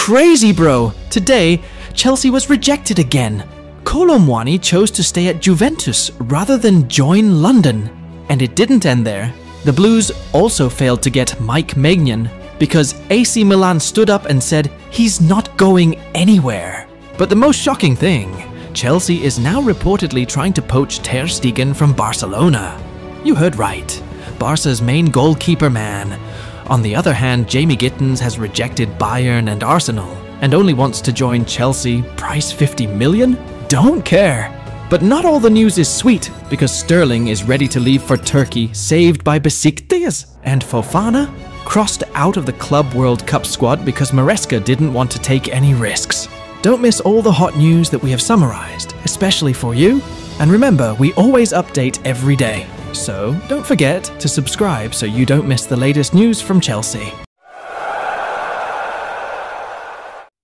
crazy, bro! Today, Chelsea was rejected again. Kolo Muani chose to stay at Juventus rather than join London. And it didn't end there. The Blues also failed to get Maignan because AC Milan stood up and said he's not going anywhere. But the most shocking thing, Chelsea is now reportedly trying to poach Ter Stegen from Barcelona. You heard right, Barca's main goalkeeper man. On the other hand, Jamie Gittens has rejected Bayern and Arsenal and only wants to join Chelsea, price 50 million? Don't care. But not all the news is sweet, because Sterling is ready to leave for Turkey, saved by Besiktas, and Fofana crossed out of the Club World Cup squad because Maresca didn't want to take any risks. Don't miss all the hot news that we have summarized, especially for you. And remember, we always update every day. So don't forget to subscribe so you don't miss the latest news from Chelsea.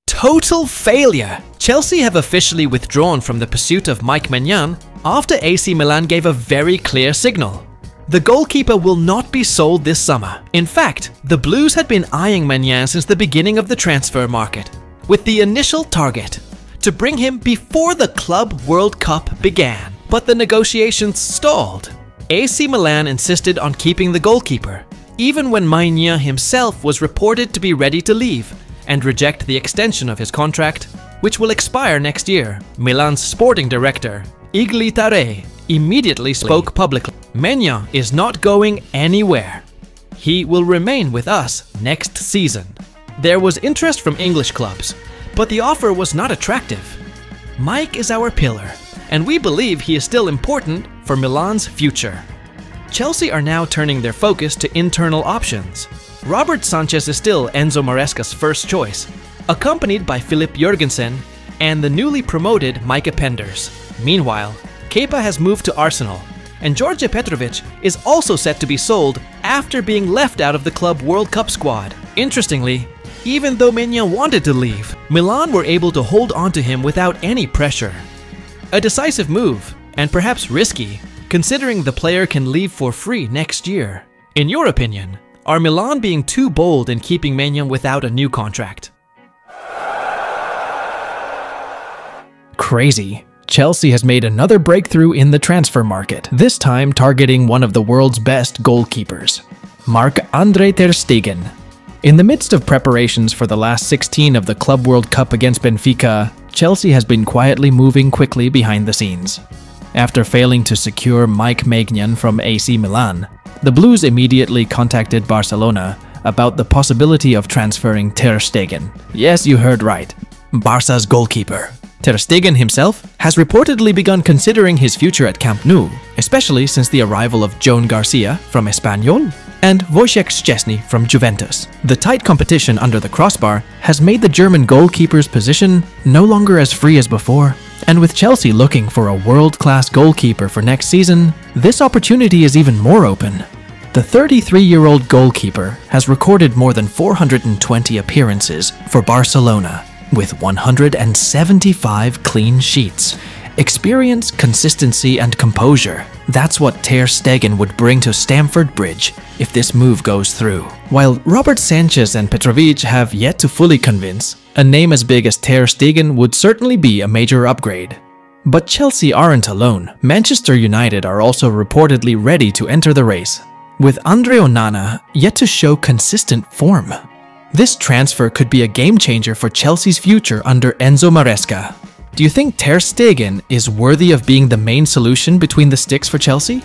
Total failure! Chelsea have officially withdrawn from the pursuit of Maignan after AC Milan gave a very clear signal. The goalkeeper will not be sold this summer. In fact, the Blues had been eyeing Maignan since the beginning of the transfer market, with the initial target to bring him before the Club World Cup began. But the negotiations stalled. AC Milan insisted on keeping the goalkeeper, even when Maignan himself was reported to be ready to leave and reject the extension of his contract, which will expire next year. Milan's sporting director, Iglitare, immediately spoke publicly. Maignan is not going anywhere. He will remain with us next season. There was interest from English clubs, but the offer was not attractive. Mike is our pillar, and we believe he is still important for Milan's future. Chelsea are now turning their focus to internal options. Robert Sanchez is still Enzo Maresca's first choice, accompanied by Philip Jurgensen and the newly promoted Micah Penders. Meanwhile, Kepa has moved to Arsenal, and George Petrovic is also set to be sold after being left out of the Club World Cup squad. Interestingly, even though Maignan wanted to leave, Milan were able to hold on to him without any pressure. A decisive move, and perhaps risky, considering the player can leave for free next year. In your opinion, are Milan being too bold in keeping Maignan without a new contract? Crazy. Chelsea has made another breakthrough in the transfer market, this time targeting one of the world's best goalkeepers, Marc-Andre ter Stegen. In the midst of preparations for the last 16 of the Club World Cup against Benfica, Chelsea has been quietly moving quickly behind the scenes. After failing to secure Mike Maignan from AC Milan, the Blues immediately contacted Barcelona about the possibility of transferring Ter Stegen. Yes, you heard right, Barca's goalkeeper. Ter Stegen himself has reportedly begun considering his future at Camp Nou, especially since the arrival of Joan Garcia from Espanyol and Wojciech Szczesny from Juventus. The tight competition under the crossbar has made the German goalkeeper's position no longer as free as before, and with Chelsea looking for a world-class goalkeeper for next season, this opportunity is even more open. The 33-year-old goalkeeper has recorded more than 420 appearances for Barcelona, with 175 clean sheets. Experience, consistency, and composure. That's what Ter Stegen would bring to Stamford Bridge if this move goes through. While Robert Sanchez and Petrovic have yet to fully convince, a name as big as Ter Stegen would certainly be a major upgrade. But Chelsea aren't alone. Manchester United are also reportedly ready to enter the race, with Andre Onana yet to show consistent form. This transfer could be a game-changer for Chelsea's future under Enzo Maresca. Do you think Ter Stegen is worthy of being the main solution between the sticks for Chelsea?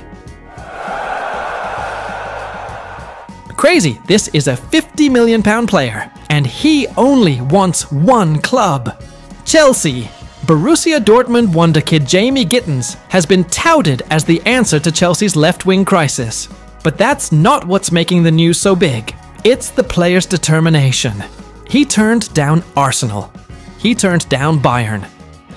Crazy! This is a £50 million player, and he only wants one club. Chelsea! Borussia Dortmund wonder kid Jamie Gittens has been touted as the answer to Chelsea's left-wing crisis. But that's not what's making the news so big. It's the player's determination. He turned down Arsenal. He turned down Bayern.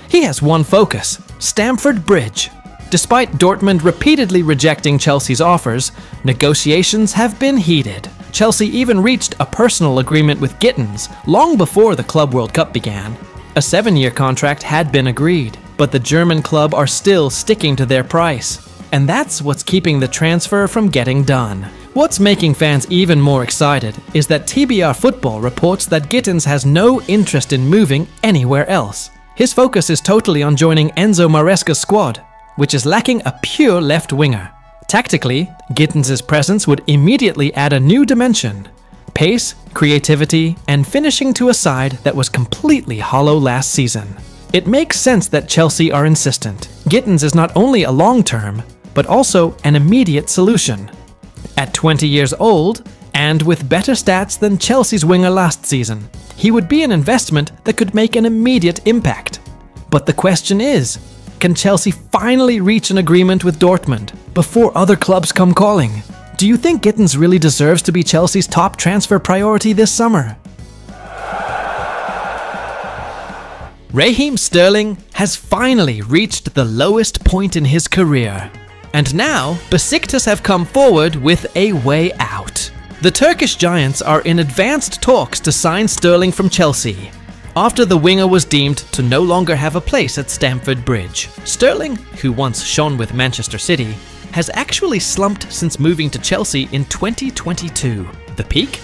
He has one focus: Stamford Bridge. Despite Dortmund repeatedly rejecting Chelsea's offers, negotiations have been heated. Chelsea even reached a personal agreement with Gittens long before the Club World Cup began. A 7-year contract had been agreed, but the German club are still sticking to their price. And that's what's keeping the transfer from getting done. What's making fans even more excited is that TBR Football reports that Gittens has no interest in moving anywhere else. His focus is totally on joining Enzo Maresca's squad, which is lacking a pure left winger. Tactically, Gittens' presence would immediately add a new dimension: pace, creativity, and finishing to a side that was completely hollow last season. It makes sense that Chelsea are insistent. Gittens is not only a long-term, but also an immediate solution. At 20 years old, and with better stats than Chelsea's winger last season, he would be an investment that could make an immediate impact. But the question is, can Chelsea finally reach an agreement with Dortmund before other clubs come calling? Do you think Gittens really deserves to be Chelsea's top transfer priority this summer? Raheem Sterling has finally reached the lowest point in his career. And now, Besiktas have come forward with a way out. The Turkish giants are in advanced talks to sign Sterling from Chelsea, after the winger was deemed to no longer have a place at Stamford Bridge. Sterling, who once shone with Manchester City, has actually slumped since moving to Chelsea in 2022. The peak?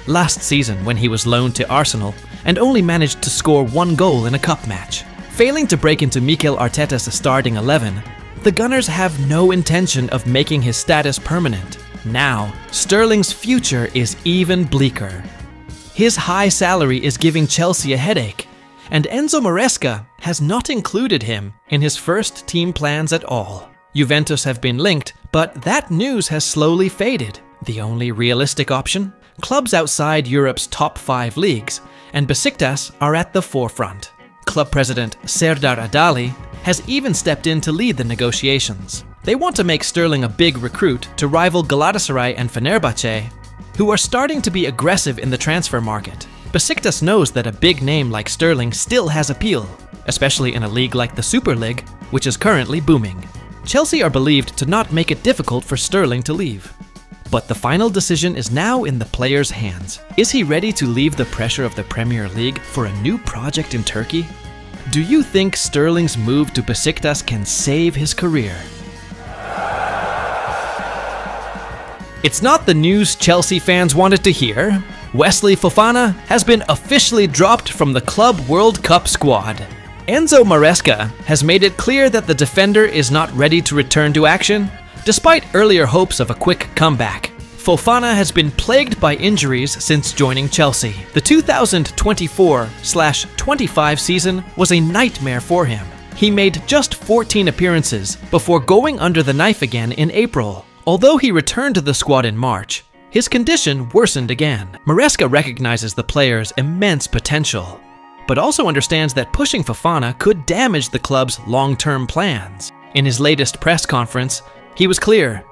Last season, when he was loaned to Arsenal and only managed to score 1 goal in a cup match. Failing to break into Mikel Arteta's starting 11, the Gunners have no intention of making his status permanent. Now, Sterling's future is even bleaker. His high salary is giving Chelsea a headache, and Enzo Maresca has not included him in his first team plans at all. Juventus have been linked, but that news has slowly faded. The only realistic option? Clubs outside Europe's top 5 leagues, and Besiktas are at the forefront. Club president Serdar Adali has even stepped in to lead the negotiations. They want to make Sterling a big recruit to rival Galatasaray and Fenerbahce, who are starting to be aggressive in the transfer market. Besiktas knows that a big name like Sterling still has appeal, especially in a league like the Super League, which is currently booming. Chelsea are believed to not make it difficult for Sterling to leave. But the final decision is now in the player's hands. Is he ready to leave the pressure of the Premier League for a new project in Turkey? Do you think Sterling's move to Besiktas can save his career? It's not the news Chelsea fans wanted to hear. Wesley Fofana has been officially dropped from the Club World Cup squad. Enzo Maresca has made it clear that the defender is not ready to return to action, despite earlier hopes of a quick comeback. Fofana has been plagued by injuries since joining Chelsea. The 2024/25 season was a nightmare for him. He made just 14 appearances before going under the knife again in April. Although he returned to the squad in March, his condition worsened again. Maresca recognizes the player's immense potential, but also understands that pushing Fofana could damage the club's long-term plans. In his latest press conference, he was clear: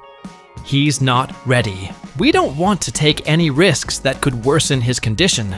he's not ready. We don't want to take any risks that could worsen his condition.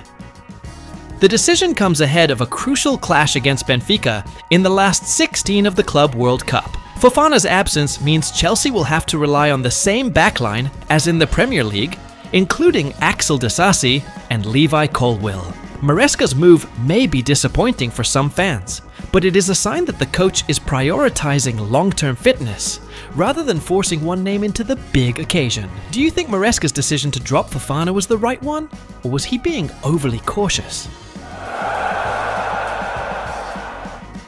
The decision comes ahead of a crucial clash against Benfica in the last 16 of the Club World Cup. Fofana's absence means Chelsea will have to rely on the same backline as in the Premier League, including Axel Disasi and Levi Colwill. Maresca's move may be disappointing for some fans, but it is a sign that the coach is prioritizing long-term fitness rather than forcing one name into the big occasion. Do you think Maresca's decision to drop Fofana was the right one, or was he being overly cautious?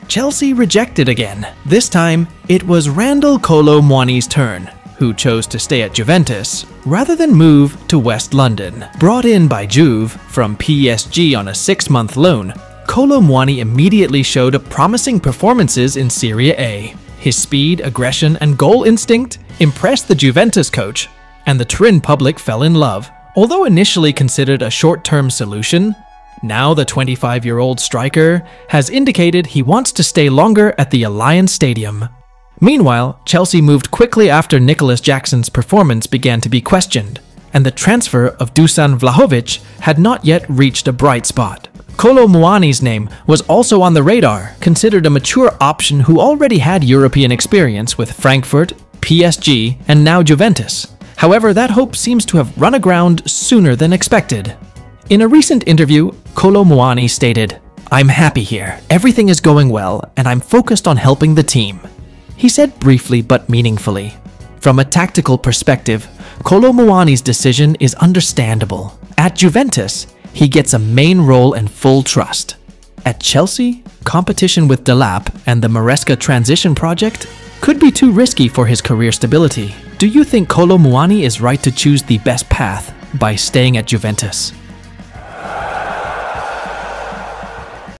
Chelsea rejected again. This time, it was Randal Kolo Muani's turn, who chose to stay at Juventus rather than move to West London. Brought in by Juve from PSG on a 6-month loan, Kolo Muani immediately showed promising performances in Serie A. His speed, aggression, and goal instinct impressed the Juventus coach, and the Turin public fell in love. Although initially considered a short-term solution, now the 25-year-old striker has indicated he wants to stay longer at the Allianz Stadium. Meanwhile, Chelsea moved quickly after Nicolas Jackson's performance began to be questioned, and the transfer of Dusan Vlahovic had not yet reached a bright spot. Kolo Muani's name was also on the radar, considered a mature option who already had European experience with Frankfurt, PSG, and now Juventus. However, that hope seems to have run aground sooner than expected. In a recent interview, Kolo Muani stated, "I'm happy here, everything is going well, and I'm focused on helping the team." He said briefly but meaningfully. From a tactical perspective, Kolo Muani's decision is understandable. At Juventus, he gets a main role and full trust. At Chelsea, competition with Delap and the Maresca transition project could be too risky for his career stability. Do you think Kolo Muani is right to choose the best path by staying at Juventus?